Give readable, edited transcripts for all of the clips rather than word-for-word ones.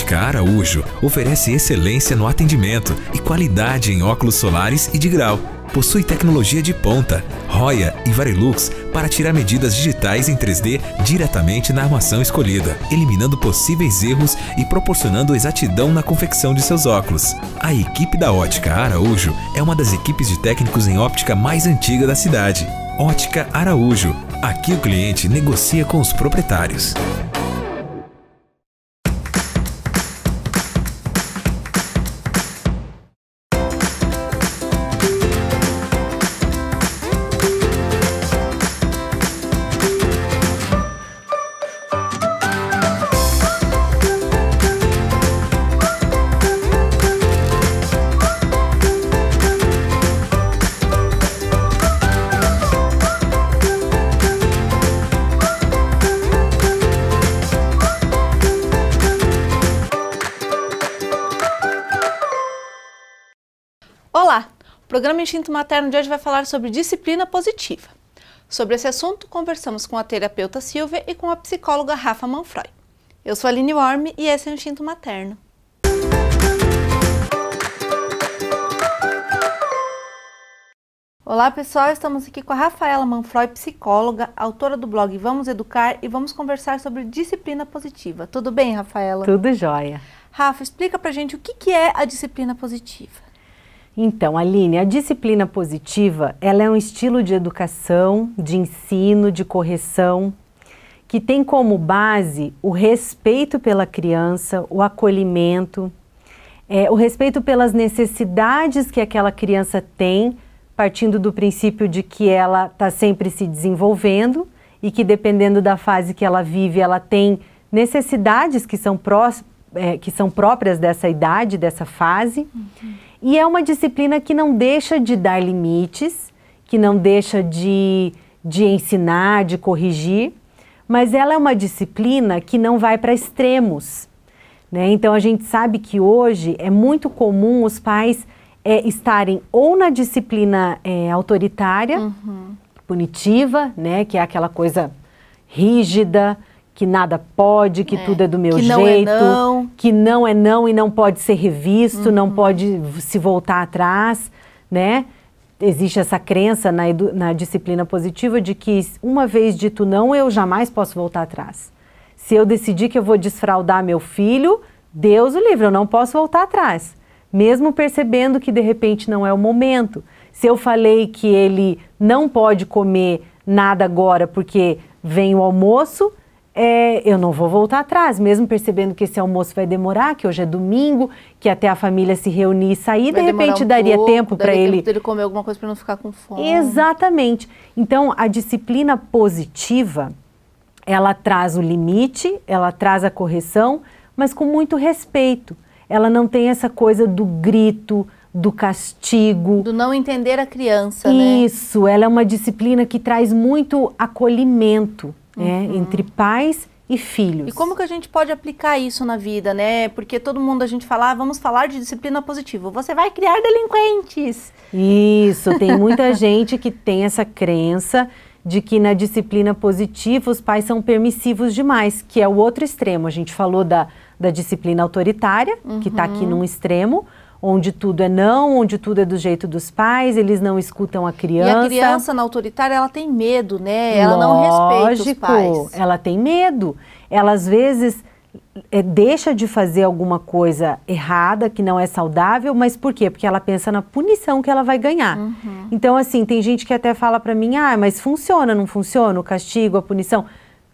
Ótica Araújo oferece excelência no atendimento e qualidade em óculos solares e de grau. Possui tecnologia de ponta, Roya e Varilux para tirar medidas digitais em 3D diretamente na armação escolhida, eliminando possíveis erros e proporcionando exatidão na confecção de seus óculos. A equipe da Ótica Araújo é uma das equipes de técnicos em óptica mais antiga da cidade. Ótica Araújo. Aqui o cliente negocia com os proprietários. Olá! O programa Instinto Materno de hoje vai falar sobre disciplina positiva. Sobre esse assunto, conversamos com a terapeuta Silvia e com a psicóloga Rafa Manfroy. Eu sou a Aline Worm e esse é o Instinto Materno. Olá pessoal, estamos aqui com a Rafaela Manfroy, psicóloga, autora do blog Vamos Educar, e vamos conversar sobre disciplina positiva. Tudo bem, Rafaela? Tudo jóia. Rafa, explica pra gente o que é a disciplina positiva. Então, Aline, a disciplina positiva, ela é um estilo de educação, de ensino, de correção, que tem como base o respeito pela criança, o acolhimento, o respeito pelas necessidades que aquela criança tem, partindo do princípio de que ela está sempre se desenvolvendo e que, dependendo da fase que ela vive, ela tem necessidades que são próprias dessa idade, dessa fase. E é uma disciplina que não deixa de dar limites, que não deixa de ensinar, de corrigir, mas ela é uma disciplina que não vai para extremos, né? Então a gente sabe que hoje é muito comum os pais estarem ou na disciplina autoritária, punitiva, né? Que é aquela coisa rígida, que nada pode, que tudo é do meu jeito, que não é não e não pode ser revisto, não pode se voltar atrás, né? Existe essa crença na disciplina positiva de que uma vez dito não, eu jamais posso voltar atrás. Se eu decidir que eu vou desfraldar meu filho, Deus o livre, eu não posso voltar atrás. Mesmo percebendo que de repente não é o momento. Se eu falei que ele não pode comer nada agora porque vem o almoço, eu não vou voltar atrás, mesmo percebendo que esse almoço vai demorar, que hoje é domingo, que até a família se reunir e sair, de repente daria tempo para ele... Daria tempo comer alguma coisa para não ficar com fome. Exatamente. Então, a disciplina positiva, ela traz o limite, ela traz a correção, mas com muito respeito. Ela não tem essa coisa do grito, do castigo. Do não entender a criança, né? Isso, ela é uma disciplina que traz muito acolhimento. Entre pais e filhos. E como que a gente pode aplicar isso na vida, né? Porque todo mundo, a gente fala, vamos falar de disciplina positiva. Você vai criar delinquentes. Isso, tem muita gente que tem essa crença de que na disciplina positiva os pais são permissivos demais, que é o outro extremo. A gente falou da disciplina autoritária, que está aqui num extremo, onde tudo é não, onde tudo é do jeito dos pais, eles não escutam a criança. E a criança na autoritária, ela tem medo, né? Ela não respeita os pais. Ela tem medo. Ela, às vezes, deixa de fazer alguma coisa errada, que não é saudável, mas por quê? Porque ela pensa na punição que ela vai ganhar. Então, assim, tem gente que até fala pra mim, mas funciona, não funciona? O castigo, a punição?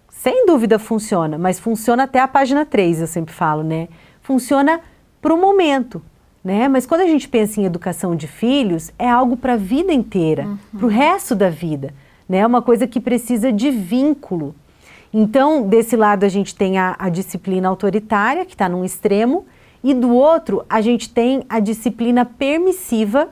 Sem dúvida funciona, mas funciona até a página 3, eu sempre falo, né? Funciona pro momento. Né? Mas quando a gente pensa em educação de filhos, é algo para a vida inteira, para o resto da vida. Né? É uma coisa que precisa de vínculo. Então, desse lado a gente tem a disciplina autoritária, que está num extremo, e do outro a gente tem a disciplina permissiva,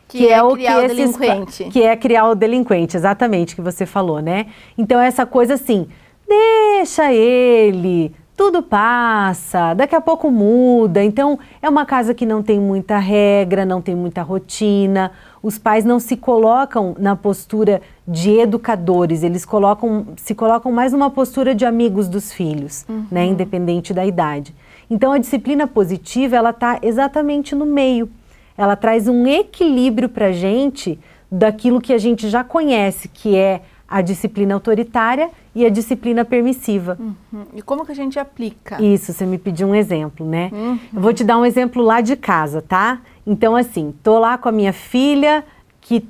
que é criar o delinquente. Que é criar o delinquente, exatamente, que você falou, né? Então, essa coisa assim, deixa ele... Tudo passa, daqui a pouco muda. Então, é uma casa que não tem muita regra, não tem muita rotina. Os pais não se colocam na postura de educadores, eles se colocam mais numa postura de amigos dos filhos, né, independente da idade. Então a disciplina positiva, ela está exatamente no meio. Ela traz um equilíbrio para a gente daquilo que a gente já conhece, que é a disciplina autoritária e a disciplina permissiva. E como que a gente aplica? Isso, você me pediu um exemplo, né? Eu vou te dar um exemplo lá de casa, tá? Então, assim, tô lá com a minha filha que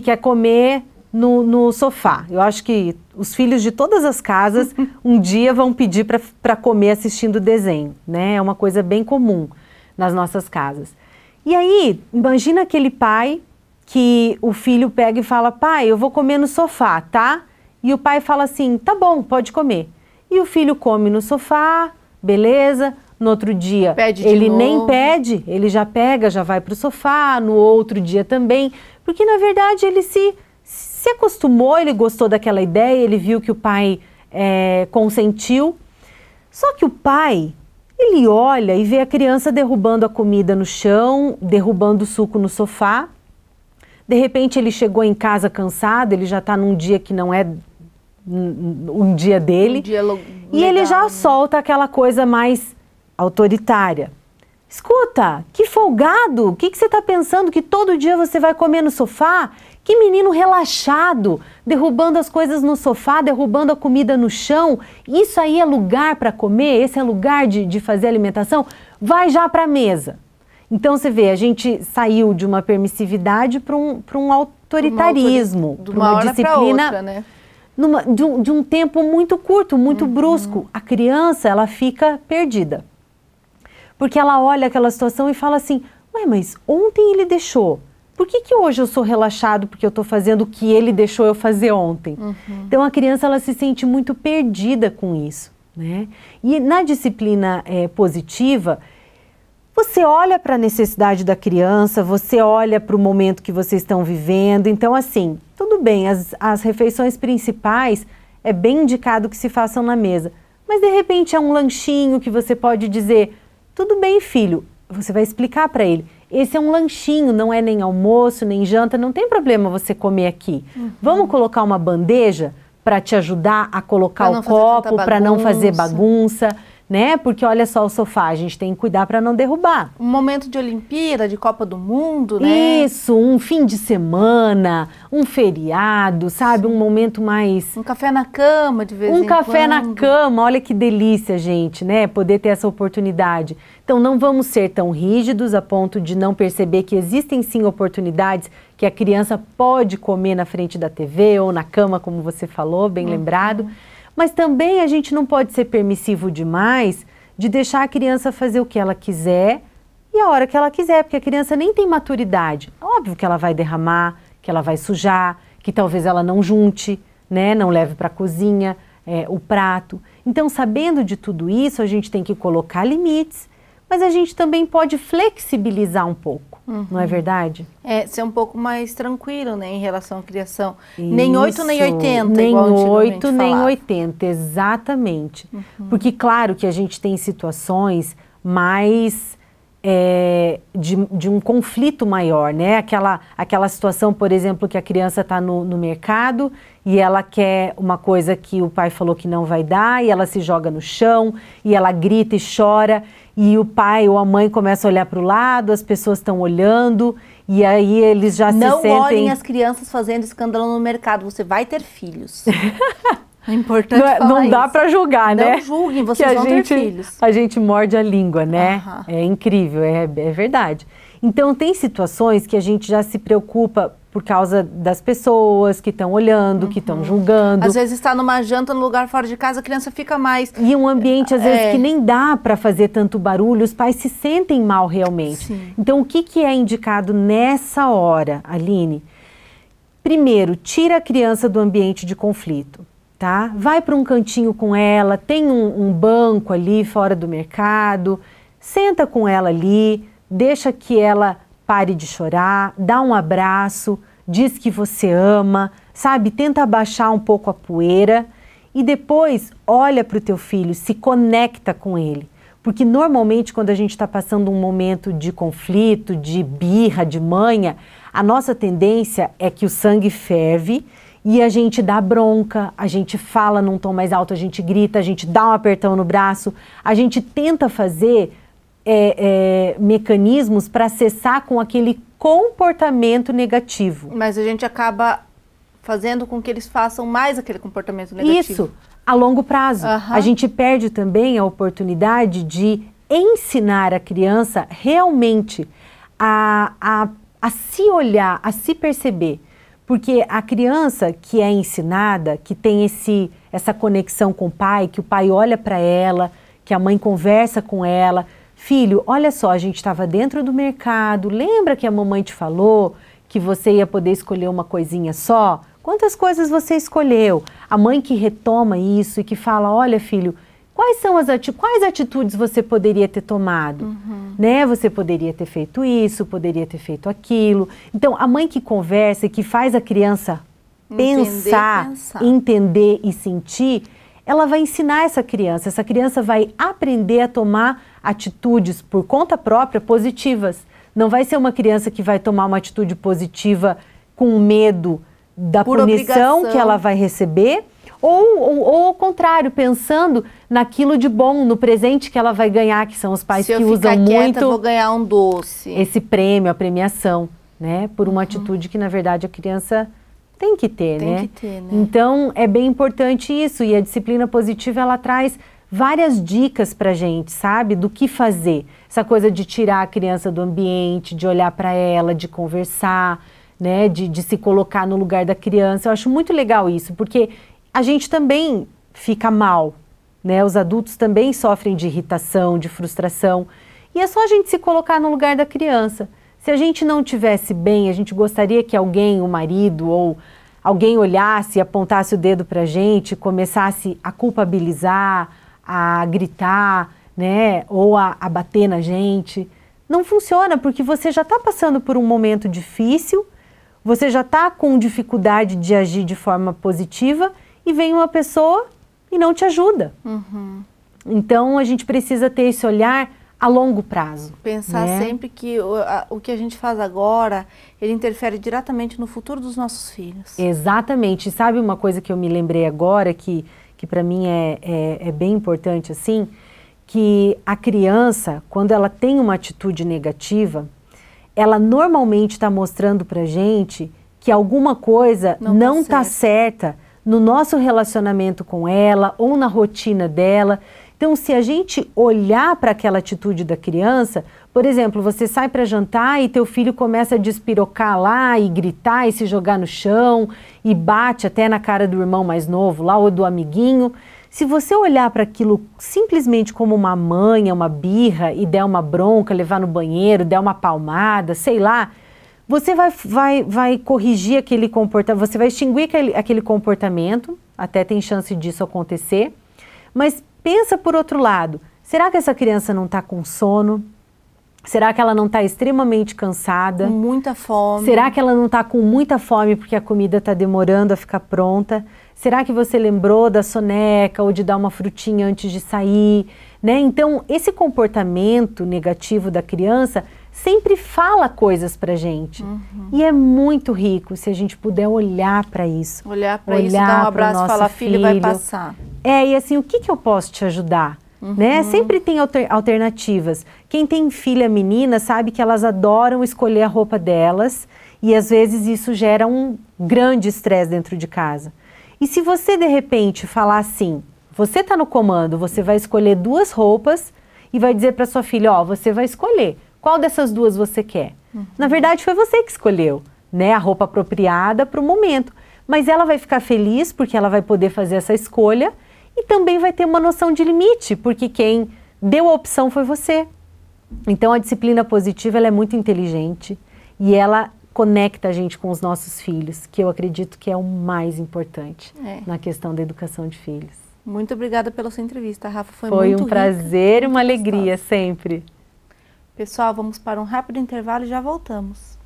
quer comer no sofá. Eu acho que os filhos de todas as casas um dia vão pedir para comer assistindo desenho, né? É uma coisa bem comum nas nossas casas. E aí, imagina aquele pai que o filho pega e fala, pai, eu vou comer no sofá, tá? E o pai fala assim, tá bom, pode comer. E o filho come no sofá, beleza. No outro dia, ele nem pede, ele já pega, já vai para o sofá, no outro dia também. Porque, na verdade, ele se acostumou, ele gostou daquela ideia, ele viu que o pai consentiu. Só que o pai, ele olha e vê a criança derrubando a comida no chão, derrubando o suco no sofá. De repente ele chegou em casa cansado, ele já está num dia que não é um dia dele. Um dia e ele já solta aquela coisa mais autoritária. Escuta, que folgado, o que você está pensando que todo dia você vai comer no sofá? Que menino relaxado, derrubando as coisas no sofá, derrubando a comida no chão. Isso aí é lugar para comer? Esse é lugar de fazer alimentação? Vai já para a mesa. Então você vê, a gente saiu de uma permissividade para um autoritarismo, de uma disciplina, outra, né? De um tempo muito curto, muito brusco. A criança, ela fica perdida. Porque ela olha aquela situação e fala assim, ué, mas ontem ele deixou. Por que hoje eu sou relaxado porque eu estou fazendo o que ele deixou eu fazer ontem? Então a criança, ela se sente muito perdida com isso, né? E na disciplina positiva, você olha para a necessidade da criança, você olha para o momento que vocês estão vivendo. Então, assim, tudo bem, as refeições principais é bem indicado que se façam na mesa. Mas, de repente, é um lanchinho que você pode dizer, tudo bem, filho, você vai explicar para ele. Esse é um lanchinho, não é nem almoço, nem janta, não tem problema você comer aqui. Vamos colocar uma bandeja para te ajudar a colocar o copo, para não fazer bagunça. Né? Porque olha só o sofá, a gente tem que cuidar para não derrubar. Um momento de Olimpíada, de Copa do Mundo, né? Isso, um fim de semana, um feriado, sabe? Um momento mais... Um café na cama, de vez em quando. Um café na cama, olha que delícia, gente, né? Poder ter essa oportunidade. Então não vamos ser tão rígidos a ponto de não perceber que existem sim oportunidades que a criança pode comer na frente da TV ou na cama, como você falou, bem lembrado. Mas também a gente não pode ser permissivo demais de deixar a criança fazer o que ela quiser e a hora que ela quiser, porque a criança nem tem maturidade. Óbvio que ela vai derramar, que ela vai sujar, que talvez ela não junte, né? Não leve para a cozinha o prato. Então, sabendo de tudo isso, a gente tem que colocar limites, mas a gente também pode flexibilizar um pouco, não é verdade? Ser um pouco mais tranquilo, né, em relação à criação. Isso, nem 8 nem 80, nem igual 8 nem falava. 80, exatamente. Porque claro que a gente tem situações mais de um conflito maior, né? Aquela situação, por exemplo, que a criança está no mercado e ela quer uma coisa que o pai falou que não vai dar e ela se joga no chão e ela grita e chora e o pai ou a mãe começa a olhar para o lado, as pessoas estão olhando e aí eles já se sentem... Não olhem as crianças fazendo escândalo no mercado, você vai ter filhos. É importante falar não dá para julgar, né? Não julguem, vocês vão ter filhos. A gente morde a língua, né? É incrível, é verdade. Então, tem situações que a gente já se preocupa por causa das pessoas que estão olhando, que estão julgando. Às vezes está numa janta, num lugar fora de casa, a criança fica mais... E um ambiente, às vezes, que nem dá para fazer tanto barulho, os pais se sentem mal realmente. Sim. Então, o que é indicado nessa hora, Aline? Primeiro, tira a criança do ambiente de conflito. Tá? Vai para um cantinho com ela, tem um banco ali fora do mercado, senta com ela ali, deixa que ela pare de chorar, dá um abraço, diz que você ama, sabe? Tenta abaixar um pouco a poeira e depois olha para o teu filho, se conecta com ele. Porque normalmente quando a gente está passando um momento de conflito, de birra, de manha, a nossa tendência é que o sangue ferve e a gente dá bronca, a gente fala num tom mais alto, a gente grita, a gente dá um apertão no braço, a gente tenta fazer mecanismos para cessar com aquele comportamento negativo. Mas a gente acaba fazendo com que eles façam mais aquele comportamento negativo. Isso, a longo prazo. A gente perde também a oportunidade de ensinar a criança realmente a se olhar, a se perceber. Porque a criança que é ensinada, que tem essa conexão com o pai, que o pai olha para ela, que a mãe conversa com ela, filho, olha só, a gente estava dentro do mercado, lembra que a mamãe te falou que você ia poder escolher uma coisinha só? Quantas coisas você escolheu? A mãe que retoma isso e que fala, olha filho, quais atitudes você poderia ter tomado? Né? Você poderia ter feito isso, poderia ter feito aquilo. Então, a mãe que conversa e que faz a criança pensar, entender e sentir, ela vai ensinar essa criança vai aprender a tomar atitudes por conta própria positivas. Não vai ser uma criança que vai tomar uma atitude positiva com medo da punição que ela vai receber, ou ao contrário, pensando naquilo de bom, no presente que ela vai ganhar, que são os pais que usam muito, eu vou ganhar um doce. Esse prêmio, a premiação, né? Por uma atitude que, na verdade, a criança tem que ter, né? Então, é bem importante isso. E a disciplina positiva, ela traz várias dicas pra gente, sabe? Do que fazer. Essa coisa de tirar a criança do ambiente, de olhar para ela, de conversar, né? De se colocar no lugar da criança. Eu acho muito legal isso, porque a gente também fica mal, né? Os adultos também sofrem de irritação, de frustração. E é só a gente se colocar no lugar da criança. Se a gente não tivesse bem, a gente gostaria que alguém, o marido ou alguém olhasse, apontasse o dedo pra gente, começasse a culpabilizar, a gritar, né? Ou a bater na gente. Não funciona, porque você já está passando por um momento difícil, você já está com dificuldade de agir de forma positiva e vem uma pessoa e não te ajuda. Então, a gente precisa ter esse olhar a longo prazo. Pensar sempre que o que a gente faz agora, ele interfere diretamente no futuro dos nossos filhos. Exatamente. E sabe uma coisa que eu me lembrei agora, que para mim é bem importante, assim, que a criança, quando ela tem uma atitude negativa, ela normalmente está mostrando pra gente que alguma coisa não está certa no nosso relacionamento com ela ou na rotina dela. Então, se a gente olhar para aquela atitude da criança, por exemplo, você sai para jantar e teu filho começa a despirocar lá e gritar e se jogar no chão e bate até na cara do irmão mais novo lá ou do amiguinho. Se você olhar para aquilo simplesmente como uma manha, uma birra e der uma bronca, levar no banheiro, der uma palmada, sei lá, você vai corrigir aquele comportamento, você vai extinguir aquele comportamento, até tem chance disso acontecer, mas pensa por outro lado, será que essa criança não está com sono? Será que ela não está extremamente cansada? Com muita fome. Será que ela não está com muita fome porque a comida está demorando a ficar pronta? Será que você lembrou da soneca ou de dar uma frutinha antes de sair? Né? Então, esse comportamento negativo da criança sempre fala coisas pra gente. E é muito rico se a gente puder olhar para isso. Olhar para isso, dar um abraço e falar, filho, vai passar. E assim, o que eu posso te ajudar? Né? Sempre tem alternativas. Quem tem filha menina sabe que elas adoram escolher a roupa delas e às vezes isso gera um grande estresse dentro de casa. E se você de repente falar assim, você está no comando, você vai escolher 2 roupas e vai dizer para sua filha, ó, você vai escolher qual dessas 2 você quer. Na verdade foi você que escolheu, né, a roupa apropriada para o momento, mas ela vai ficar feliz porque ela vai poder fazer essa escolha e também vai ter uma noção de limite, porque quem deu a opção foi você. Então a disciplina positiva ela é muito inteligente e ela conecta a gente com os nossos filhos, que eu acredito que é o mais importante na questão da educação de filhos. Muito obrigada pela sua entrevista, Rafa. Foi muito um prazer e uma alegria sempre. Pessoal, vamos para um rápido intervalo e já voltamos.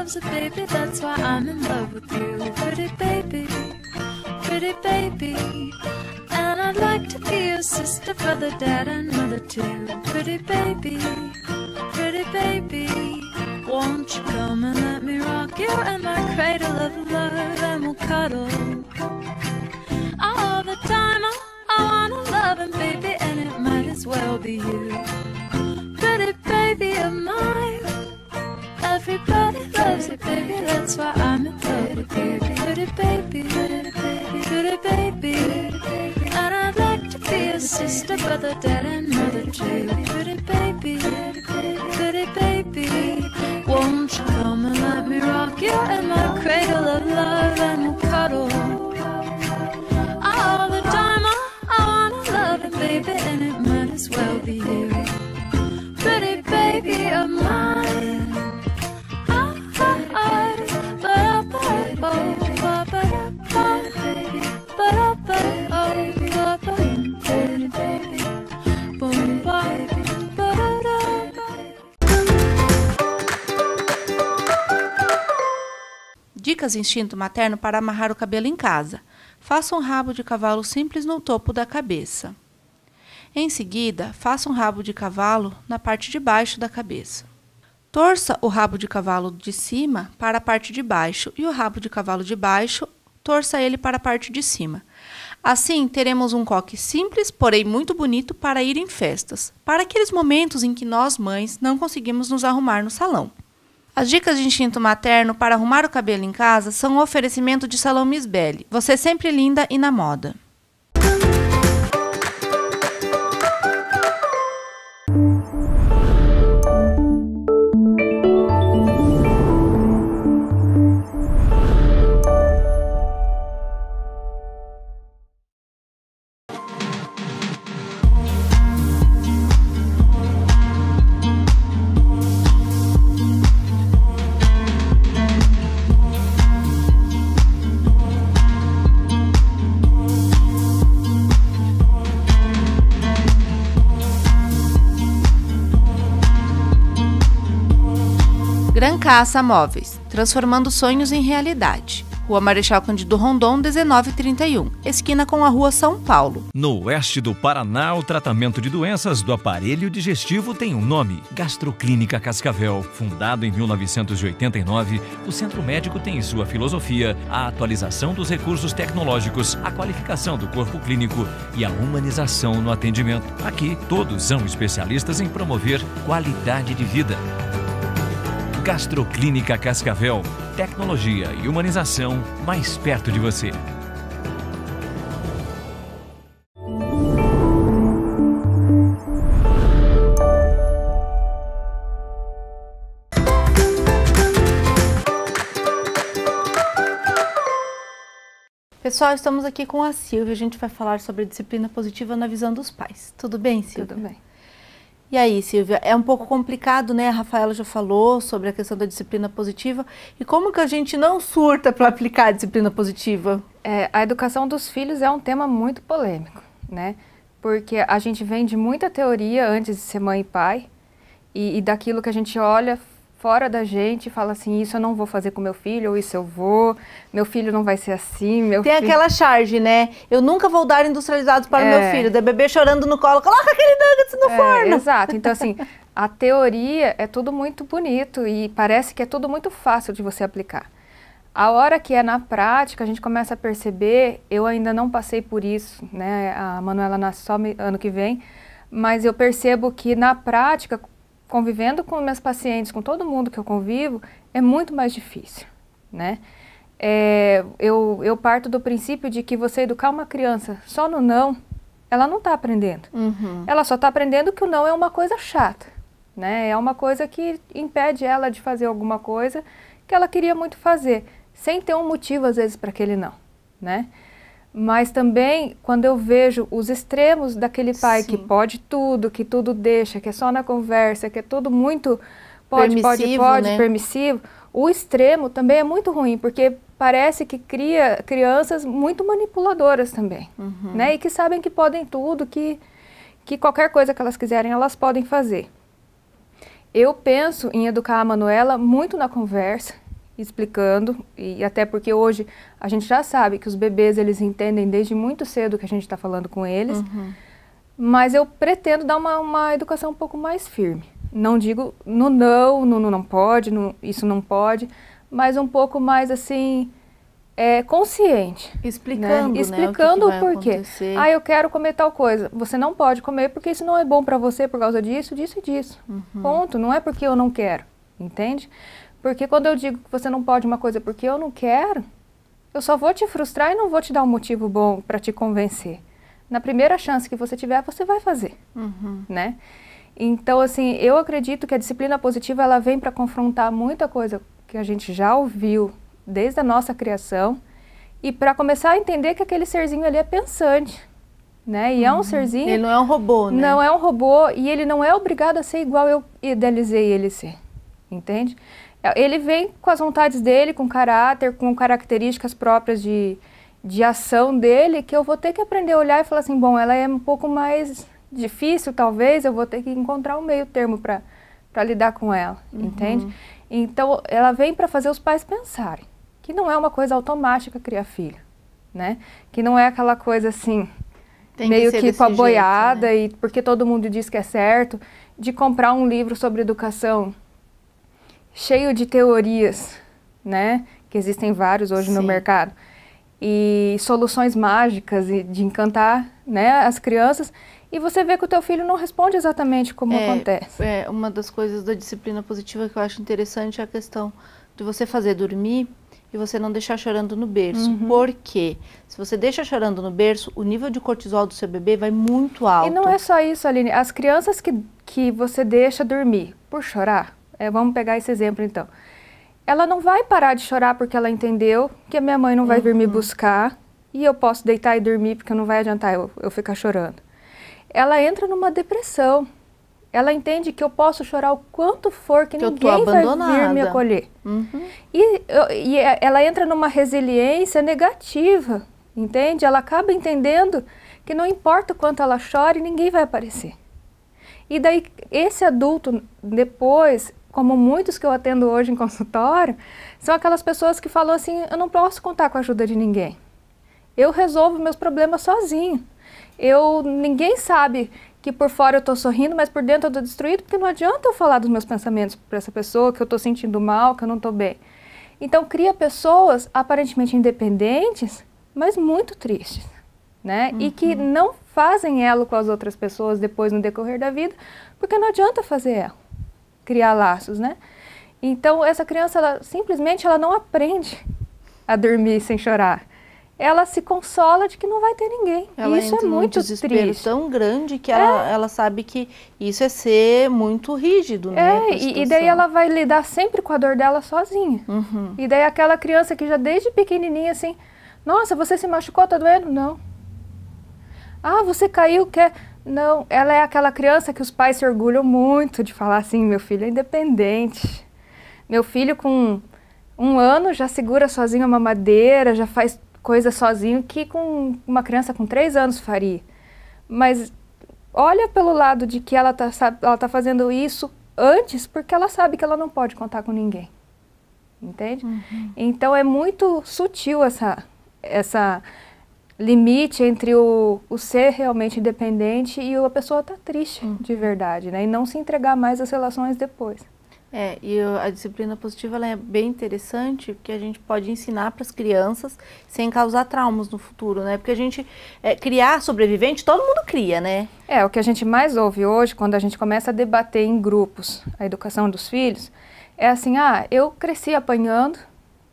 loves a baby, that's why I'm in love with you. Pretty baby, pretty baby. And I'd like to be your sister, brother, dad, and mother too. Pretty baby, pretty baby. Won't you come and let me rock you in my cradle of love, and we'll cuddle all the time. I wanna love him, baby, and it might as well be you. Pretty baby of mine, everybody loves you, baby, that's why I'm in love with you. Pretty baby, pretty baby, pretty baby. And I'd like to be your sister, brother, dad, and mother too. Pretty baby, pretty baby. Won't you come and let me rock you in my cradle of love, and we'll cuddle all the time. I wanna love him, baby, and it might as well be you. Pretty baby of mine. Dicas de instinto materno para amarrar o cabelo em casa. Faça um rabo de cavalo simples no topo da cabeça. Em seguida, faça um rabo de cavalo na parte de baixo da cabeça. Torça o rabo de cavalo de cima para a parte de baixo e o rabo de cavalo de baixo, torça ele para a parte de cima. Assim, teremos um coque simples, porém muito bonito para ir em festas, para aqueles momentos em que nós, mães, não conseguimos nos arrumar no salão. As dicas de instinto materno para arrumar o cabelo em casa são um oferecimento de Salão Miss Belly. Você é sempre linda e na moda. Gran Caça Móveis, transformando sonhos em realidade. Rua Marechal Cândido Rondon, 1931, esquina com a Rua São Paulo. No oeste do Paraná, o tratamento de doenças do aparelho digestivo tem um nome: Gastroclínica Cascavel. Fundado em 1989, o Centro Médico tem em sua filosofia a atualização dos recursos tecnológicos, a qualificação do corpo clínico e a humanização no atendimento. Aqui, todos são especialistas em promover qualidade de vida. Gastroclínica Cascavel, tecnologia e humanização mais perto de você. Pessoal, estamos aqui com a Silvia. A gente vai falar sobre a disciplina positiva na visão dos pais. Tudo bem, Silvia? Tudo bem. E aí, Silvia, é um pouco complicado, né? A Rafaela já falou sobre a questão da disciplina positiva. E como que a gente não surta para aplicar a disciplina positiva? A educação dos filhos é um tema muito polêmico, né? Porque a gente vem de muita teoria antes de ser mãe e pai. E daquilo que a gente olha fora da gente e fala assim, isso eu não vou fazer com meu filho, ou isso eu vou, meu filho não vai ser assim, meu Tem filho... aquela charge, né? Eu nunca vou dar industrializados para o meu filho. Da bebê chorando no colo, coloca aquele nuggets no forno. Exato. Então, assim, a teoria é tudo muito bonito e parece que é tudo muito fácil de você aplicar. A hora que é na prática, a gente começa a perceber, eu ainda não passei por isso, né? A Manuela nasce só ano que vem, mas eu percebo que na prática, convivendo com meus pacientes, com todo mundo que eu convivo, é muito mais difícil, né? Eu parto do princípio de que você educar uma criança só no não, ela não está aprendendo. Ela só está aprendendo que o não é uma coisa chata, né? É uma coisa que impede ela de fazer alguma coisa que ela queria muito fazer, sem ter um motivo, às vezes, para aquele não, né? Mas também, quando eu vejo os extremos daquele pai que pode tudo, que tudo deixa, que é só na conversa, que é tudo muito permissivo, o extremo também é muito ruim, porque parece que cria crianças muito manipuladoras também, né? E que sabem que podem tudo, que qualquer coisa que elas quiserem, elas podem fazer. Eu penso em educar a Manuela muito na conversa, explicando, e até porque hoje a gente já sabe que os bebês, eles entendem desde muito cedo que a gente está falando com eles, mas eu pretendo dar uma educação um pouco mais firme. Não digo no não pode, isso não pode, mas um pouco mais assim, consciente. Explicando, né? Explicando o por quê. Ah, eu quero comer tal coisa. Você não pode comer porque isso não é bom para você por causa disso, disso e disso. Ponto. Não é porque eu não quero, entende? Porque quando eu digo que você não pode uma coisa porque eu não quero, eu só vou te frustrar e não vou te dar um motivo bom para te convencer. Na primeira chance que você tiver, você vai fazer, né? Então, assim, eu acredito que a disciplina positiva, ela vem para confrontar muita coisa que a gente já ouviu desde a nossa criação e para começar a entender que aquele serzinho ali é pensante, né? E é um serzinho... Ele não é um robô, né? Não é um robô e ele não é obrigado a ser igual eu idealizei ele ser, entende? Ele vem com as vontades dele, com caráter, com características próprias de ação dele, que eu vou ter que aprender a olhar e falar assim, bom, ela é um pouco mais difícil, talvez, eu vou ter que encontrar um meio termo para lidar com ela, entende? Então, ela vem para fazer os pais pensarem, que não é uma coisa automática criar filho, né? Que não é aquela coisa assim, meio que com a boiada, e porque todo mundo diz que é certo, de comprar um livro sobre educação cheio de teorias, né? Que existem vários hoje no mercado. E soluções mágicas e de encantar, né, as crianças, e você vê que o teu filho não responde exatamente como acontece. Uma das coisas da disciplina positiva que eu acho interessante é a questão de você fazer dormir e você não deixar chorando no berço. Por quê? Se você deixa chorando no berço, o nível de cortisol do seu bebê vai muito alto. E não é só isso, Aline. As crianças que você deixa dormir por chorar, vamos pegar esse exemplo então. Ela não vai parar de chorar porque ela entendeu que a minha mãe não vai vir me buscar e eu posso deitar e dormir porque não vai adiantar eu ficar chorando. Ela entra numa depressão. Ela entende que eu posso chorar o quanto for, que ninguém vai vir me acolher. E ela entra numa resiliência negativa, entende? Ela acaba entendendo que não importa o quanto ela chore, ninguém vai aparecer. E daí, esse adulto, depois, como muitos que eu atendo hoje em consultório, são aquelas pessoas que falam assim, eu não posso contar com a ajuda de ninguém. Eu resolvo meus problemas sozinho. Ninguém sabe que por fora eu estou sorrindo, mas por dentro eu estou destruído, porque não adianta eu falar dos meus pensamentos para essa pessoa, que eu estou sentindo mal, que eu não estou bem. Então, cria pessoas aparentemente independentes, mas muito tristes, né? E que não fazem elo com as outras pessoas depois no decorrer da vida, porque não adianta fazer elo, criar laços, né? Então, essa criança, ela simplesmente não aprende a dormir sem chorar. Ela se consola de que não vai ter ninguém. Ela isso entra é muito num desespero triste. tão grande que ela sabe que isso é ser muito rígido, né? E daí ela vai lidar sempre com a dor dela sozinha. E daí aquela criança que já desde pequenininha assim, nossa, você se machucou, tá doendo? Não. Ah, você caiu, quer... Não, ela é aquela criança que os pais se orgulham muito de falar assim, meu filho é independente. Meu filho com 1 ano já segura sozinho a mamadeira, já faz coisa sozinho que com uma criança com 3 anos faria. Mas olha pelo lado de que ela tá fazendo isso antes porque ela sabe que ela não pode contar com ninguém. Entende? Então é muito sutil essa limite entre o ser realmente independente e a pessoa estar triste de verdade, né? E não se entregar mais às relações depois. E a disciplina positiva ela é bem interessante porque a gente pode ensinar para as crianças sem causar traumas no futuro, né? Porque a gente criar sobrevivente, todo mundo cria, né? O que a gente mais ouve hoje, quando a gente começa a debater em grupos a educação dos filhos, é assim, eu cresci apanhando,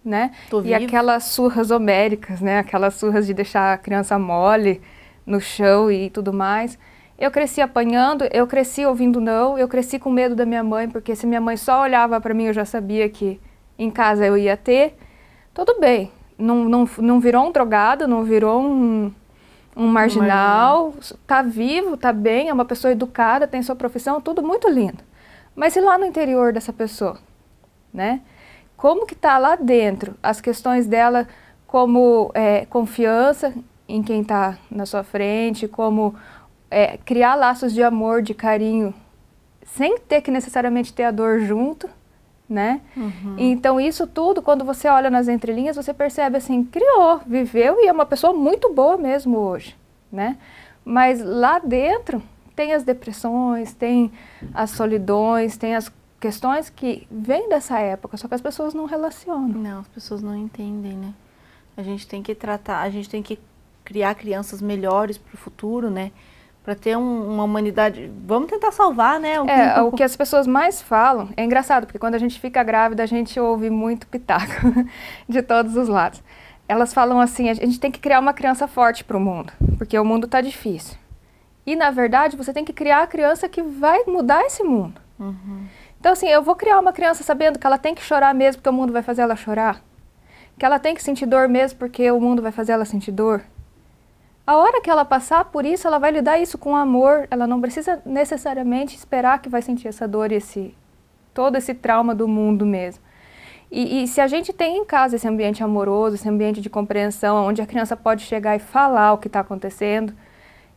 né? E aquelas surras homéricas, né? Aquelas surras de deixar a criança mole no chão e tudo mais. Eu cresci apanhando, eu cresci ouvindo não, eu cresci com medo da minha mãe, porque se minha mãe só olhava para mim, eu já sabia que em casa eu ia ter. Tudo bem, não virou um drogado, não virou um marginal, tá vivo, tá bem, é uma pessoa educada, tem sua profissão, tudo muito lindo. Mas e lá no interior dessa pessoa, né? Como que tá lá dentro as questões dela como confiança em quem está na sua frente, como criar laços de amor, de carinho, sem ter que necessariamente ter a dor junto, né? Então isso tudo, quando você olha nas entrelinhas, você percebe assim, criou, viveu e é uma pessoa muito boa mesmo hoje, né? Mas lá dentro tem as depressões, tem as solidões, tem as questões que vêm dessa época, só que as pessoas não relacionam. Não, as pessoas não entendem, né? A gente tem que tratar, a gente tem que criar crianças melhores para o futuro, né? Para ter uma humanidade, vamos tentar salvar, né? O que as pessoas mais falam, é engraçado, porque quando a gente fica grávida, a gente ouve muito pitaco de todos os lados. Elas falam assim, a gente tem que criar uma criança forte para o mundo, porque o mundo está difícil. E, na verdade, você tem que criar a criança que vai mudar esse mundo. Então, assim, eu vou criar uma criança sabendo que ela tem que chorar mesmo porque o mundo vai fazer ela chorar. Que ela tem que sentir dor mesmo porque o mundo vai fazer ela sentir dor. A hora que ela passar por isso, ela vai lidar isso com amor. Ela não precisa necessariamente esperar que vai sentir essa dor e todo esse trauma do mundo mesmo. E se a gente tem em casa esse ambiente amoroso, esse ambiente de compreensão, onde a criança pode chegar e falar o que está acontecendo,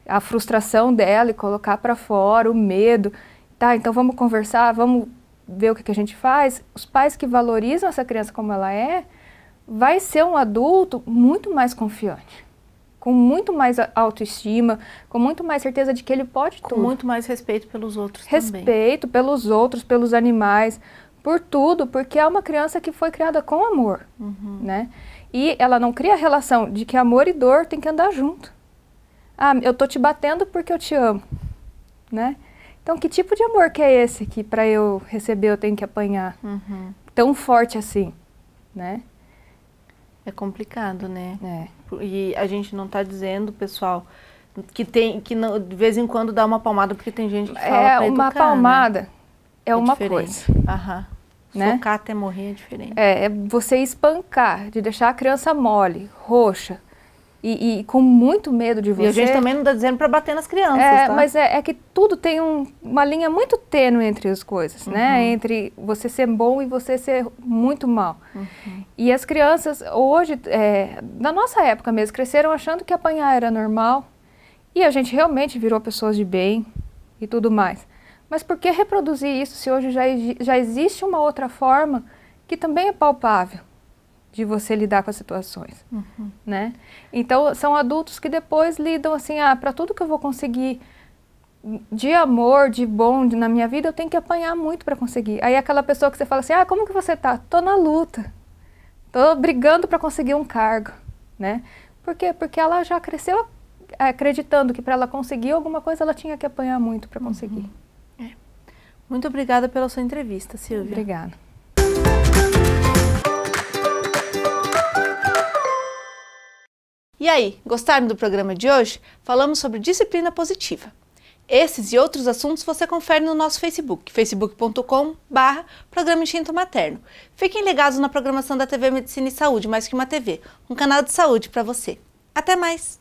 a frustração dela e colocar para fora, o medo, tá, então vamos conversar, vamos ver o que a gente faz. Os pais que valorizam essa criança como ela é, vai ser um adulto muito mais confiante, com muito mais autoestima, com muito mais certeza de que ele pode tudo. Com muito mais respeito pelos outros Respeito pelos outros, pelos animais, por tudo, porque é uma criança que foi criada com amor, né? E ela não cria a relação de que amor e dor tem que andar junto. Ah, eu tô te batendo porque eu te amo, né? Então, que tipo de amor que é esse que para eu receber eu tenho que apanhar? Tão forte assim, né? É complicado, né? É. E a gente não está dizendo, pessoal, que não, de vez em quando dá uma palmada, porque tem gente que fala pra educar, uma palmada, né? é uma diferente. coisa. Né? Socar até morrer é diferente. É você espancar, de deixar a criança mole, roxa e com muito medo de você. E a gente também não está dizendo para bater nas crianças, tá? Mas é que tudo tem uma linha muito tênue entre as coisas, né? Entre você ser bom e você ser muito mal. E as crianças hoje, na nossa época mesmo, cresceram achando que apanhar era normal. E a gente realmente virou pessoas de bem e tudo mais. Mas por que reproduzir isso se hoje já existe uma outra forma que também é palpável de você lidar com as situações, né? Então, são adultos que depois lidam assim, para tudo que eu vou conseguir de amor, de bom na minha vida, eu tenho que apanhar muito para conseguir. Aí aquela pessoa que você fala assim, como que você tá? Tô na luta, tô brigando para conseguir um cargo, né? Por quê? Porque ela já cresceu acreditando que para ela conseguir alguma coisa, ela tinha que apanhar muito para conseguir. Muito obrigada pela sua entrevista, Silvia. Obrigada. E aí, gostaram do programa de hoje? Falamos sobre disciplina positiva. Esses e outros assuntos você confere no nosso Facebook, facebook.com/Programa Instinto Materno. Fiquem ligados na programação da TV Medicina e Saúde, Mais Que Uma TV, um canal de saúde para você. Até mais!